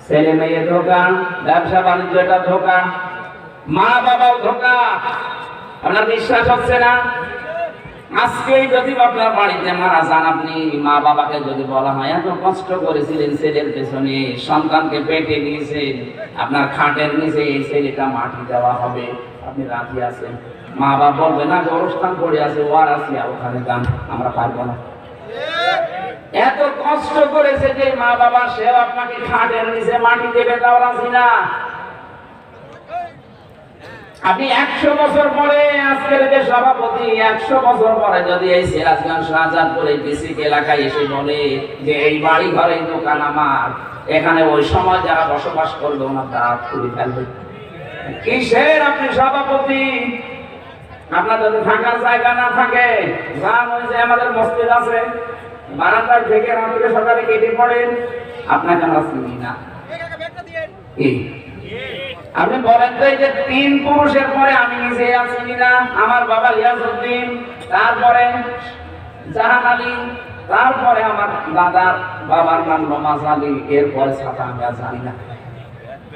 ছেলে মেয়ে ধোকা, ব্যবসা বাণিজ্য এটা ধোকা, মা বাবাও ধোকা। আপনার বিশ্বাস হচ্ছে না? আজকেই যদি আপনার বাড়িতে মারা যান, আপনি মা বাবাকে যদি বলা হয় এত কষ্ট করেছিলেন ছেলের পেছনে, সন্তানকে পেটে নিয়েছেন, আপনার খাটের নিচে এই ছেলেটা মাটি দেওয়া হবে, আপনি রাজি আছেন? মা বাবা বলবে না, গোরস্থান পড়ে আছে, ওয়ার আছে, ওখানে যান, আমরা পারবো না। এত কষ্ট করেছে যে মা বাবা, সেও আপনাকে খাটের নিচে মাটি দেবে, তাও রাজি না। আপনি 100 বছর পরে, আজকের যে সভাপতি 100 বছর পরে যদি এই সিরাজগঞ্জ শাহজাদপুর এই ডিসিক এলাকায় এসে বলে যে এই বাড়ি ঘর এই দোকান আমার, এখানে ওই সময় যারা বসবাস করবে ওনার দ্বারা খুলে ফেলবে। কিসের আপনি সভাপতি? আপনার যদি থাকার জায়গা না থাকে, যান ওই যে আমাদের মসজিদ আছে, বারান্দায় থেকে রাত্রে সকালে কেটে পড়েন, আপনাকে আমরা চিনি না। আপনি বলেন তো, এই যে 3 পুরুষের পরে আমি নিজে আছি কিনা? আমার বাবা লিয়াজউদ্দিন, তারপরে জাহান আলী, তারপরে আমার দাদার বাবার নাম নমাজ আলী, এরপরে ছাতা আমি আর জানি না।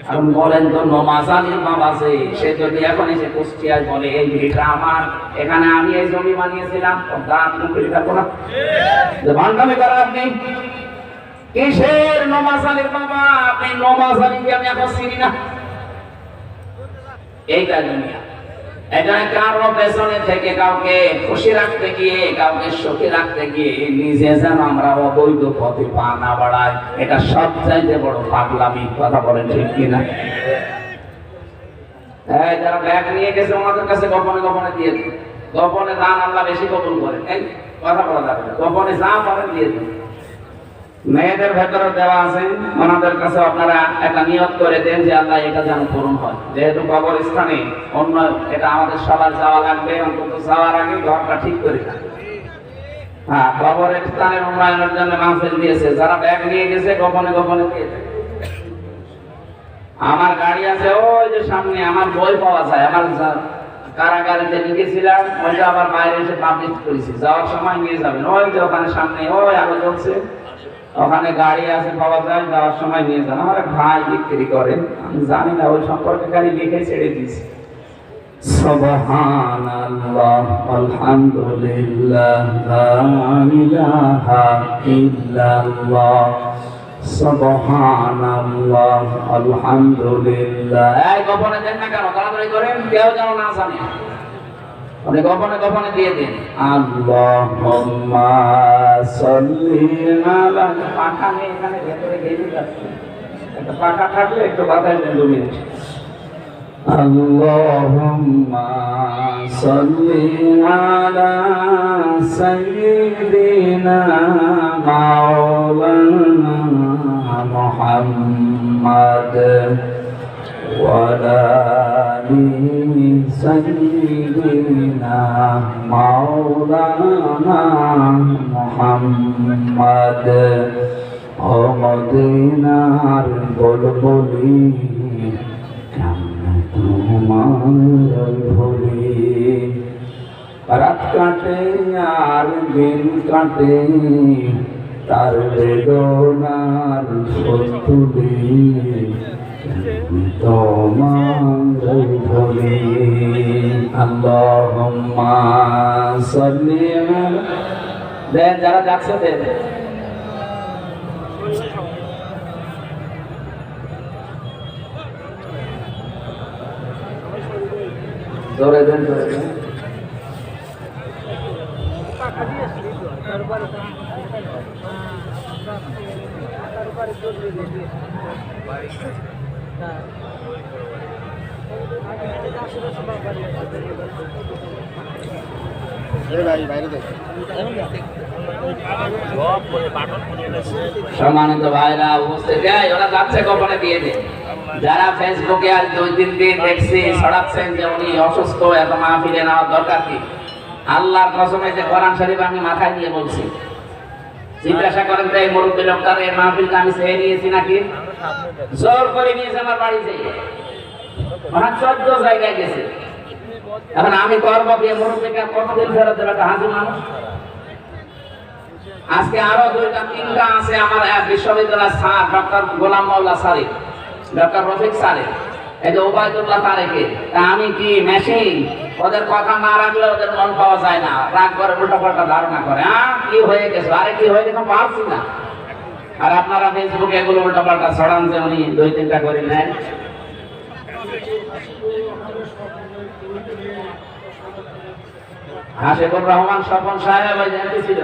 এখন বলেন তো, নমাজ আলীর বাবা আছে, সে যদি এখন এসে কুষ্টিয়ায় বলে এই ভিটা আমার, এখানে আমি এই জমি বানিয়েছিলাম, দাঁত মুখে থাকবো না? ভান্ডামি করেন আপনি। কিসের নমাজ আলীর বাবা? আপনি নমাজ আলীকে আমি এখন চিনি না। এইটা দুনিয়া। এখানে কারো পেছনে থেকে কাউকে খুশি রাখতে গিয়ে, কাউকে সুখী রাখতে গিয়ে নিজে যেন আমরা অবৈধ পথে পা না বাড়াই, এটা সবচাইতে বড় পাগলামি। কথা বলেন ঠিক কিনা? যারা ব্যাগ নিয়ে গেছে ওনাদের কাছে গোপনে গোপনে দিয়ে দিন। গোপনে দান আল্লাহ বেশি কবুল করেন। এই কথা বলা যাবে না, গোপনে যা পারেন দিয়ে দিন। মেয়েদের ভেতরে দেওয়া আছে, ওনাদের কাছে আপনারা একটা নিয়ত করে দেন যে আল্লাহ এটা যেন পূরণ হয়। যেহেতু কবরস্থানে অন্য, এটা আমাদের সবার যাওয়া লাগবে, অন্তত যাওয়ার আগে ঘরটা ঠিক করে থাকবে। হ্যাঁ, কবরের স্থানের উন্নয়নের জন্য মাহফিল দিয়েছে, যারা ব্যাগ নিয়ে গেছে গোপনে গোপনে দিয়ে দেয়। আমার গাড়ি আছে ওই যে সামনে, আমার বই পাওয়া যায়, আমার কারাগারিতে লিখেছিলাম, ওইটা আবার বাইরে এসে পাবলিশ করেছি, যাওয়ার সময় নিয়ে যাবেন। ওই যে ওখানে সামনে ওই আলো জ্বলছে, ওখানে গাড়ি আছে, পাওয়া যায়, যাওয়ার সময় নিয়ে যান। আমার ভাই বিক্রি করেন, আমি জানি না, ওই সম্পর্কে গাড়ি লিখে ছেড়ে দিয়েছি। সুবহানাল্লাহ আলহামদুলিল্লাহ লা ইলাহা ইল্লাল্লাহ, সুবহানাল্লাহ আলহামদুলিল্লাহ। এই গোপনে দেন না কেন? তাড়াতাড়ি করেন, কেউ যেন না জানে। আপনি গোপনে গোপনে দিয়ে দিন। আল্লাহুম্মা সাল্লি আলা, পাখা নেই এখানে, ভেতরে গেলে যাচ্ছে, একটা পাখা থাকলে একটু বাতাস দেন 2 মিনিট। আল্লাহুম্মা সাল্লি আলা সাইয়্যিদিনা মাওলানা মুহাম্মাদ ওয়ালা আলি সাইয়্যিদিনা মাওলানা মুহাম্মাদ। ও মদিনার বুলবুলি, কেমন তোমার ভুলি, রাত কাটে আর দিন কাটে, তার বেদনার সতুলি, তোমার ভুলি। আল্লাহুম্মা সাল্লি আলা, দেন যারা যাচ্ছে দেন। জোরে দেন, জোরে দেন। সম্মানিত ভাইরা, উপস্থিত, ওরা যাচ্ছে, গোপনে দিয়ে দিন। যারা ফেসবুকে আজ 2-3 দিন দেখছি ছড়াচ্ছেন যে উনি অসুস্থ, এত মাহফিলে নেওয়ার দরকার কি? আল্লাহর কসমে যে কোরআন শরীফ আমি মাথায় নিয়ে বলছি, জিজ্ঞাসা করেন তো এই মুরব্বী লোকটার এই মাহফিলটা আমি চেয়ে নিয়েছি নাকি? জোর করে নিয়েছে আমার বাড়িতে, 14 জায়গায় গেছে। এখন আমি করবো কি মুরব্বীকে কতদিন ফেরত দেবে? একটা হাজির মানুষ আজকে আরো দুইটা তিনটা আছে আমার বিশ্ববিদ্যালয়ের স্যার ডক্টর গোলাম মাওলা স্যারের, ডক্টর রফিক স্যারের, এই যে ওবায়দুল্লাহ তারেকের। আমি কি মেশিন? ওদের কথা না রাখলে ওদের মন পাওয়া যায় না, রাগ করে উল্টা পাল্টা ধারণা করে। কি হয়ে গেছে, আরে কি হয়ে গেছে পারছি না। আর আপনারা ফেসবুকে এগুলো উল্টা পাল্টা ছড়ান যে উনি 2-3টা করে নেন। হাশেকুর রহমান স্বপন সাহেব ছিল।